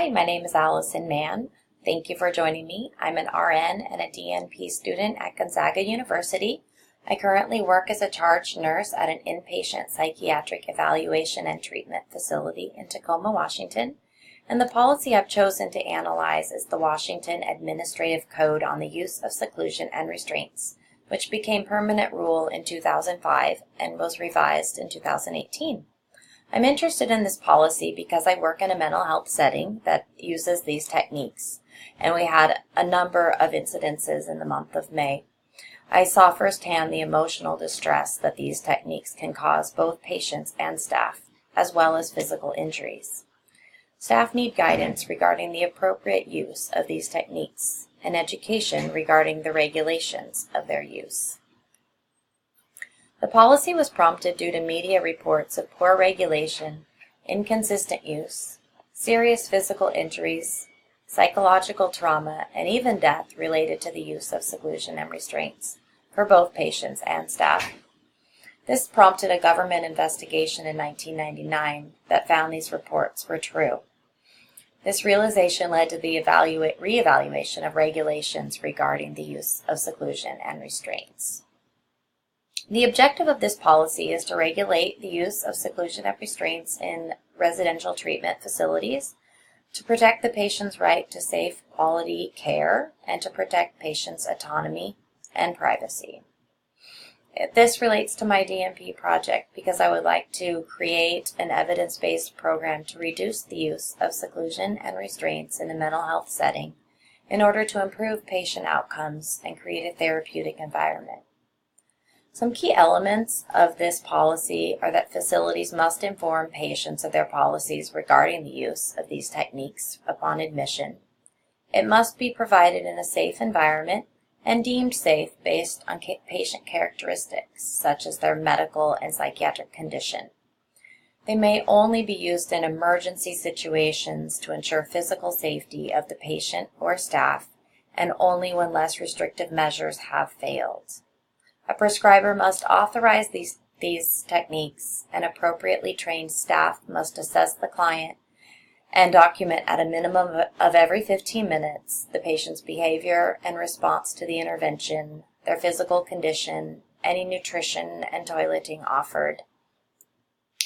Hi, my name is Allison Mann. Thank you for joining me. I'm an RN and a DNP student at Gonzaga University. I currently work as a charge nurse at an inpatient psychiatric evaluation and treatment facility in Tacoma, Washington. And the policy I've chosen to analyze is the Washington Administrative Code on the Use of Seclusion and Restraints, which became permanent rule in 2005 and was revised in 2018. I'm interested in this policy because I work in a mental health setting that uses these techniques, and we had a number of incidences in the month of May. I saw firsthand the emotional distress that these techniques can cause both patients and staff, as well as physical injuries. Staff need guidance regarding the appropriate use of these techniques and education regarding the regulations of their use. The policy was prompted due to media reports of poor regulation, inconsistent use, serious physical injuries, psychological trauma, and even death related to the use of seclusion and restraints for both patients and staff. This prompted a government investigation in 1999 that found these reports were true. This realization led to the reevaluation of regulations regarding the use of seclusion and restraints. The objective of this policy is to regulate the use of seclusion and restraints in residential treatment facilities, to protect the patient's right to safe, quality care, and to protect patients' autonomy and privacy. This relates to my DNP project because I would like to create an evidence-based program to reduce the use of seclusion and restraints in a mental health setting in order to improve patient outcomes and create a therapeutic environment. Some key elements of this policy are that facilities must inform patients of their policies regarding the use of these techniques upon admission. It must be provided in a safe environment and deemed safe based on patient characteristics, such as their medical and psychiatric condition. They may only be used in emergency situations to ensure physical safety of the patient or staff, and only when less restrictive measures have failed. A prescriber must authorize these techniques, and appropriately trained staff must assess the client and document at a minimum of every 15 minutes the patient's behavior and response to the intervention, their physical condition, any nutrition and toileting offered.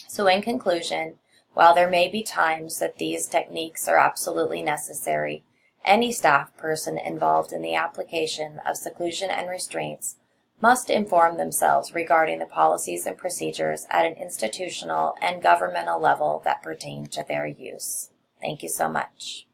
So in conclusion, while there may be times that these techniques are absolutely necessary, any staff person involved in the application of seclusion and restraints must inform themselves regarding the policies and procedures at an institutional and governmental level that pertain to their use. Thank you so much.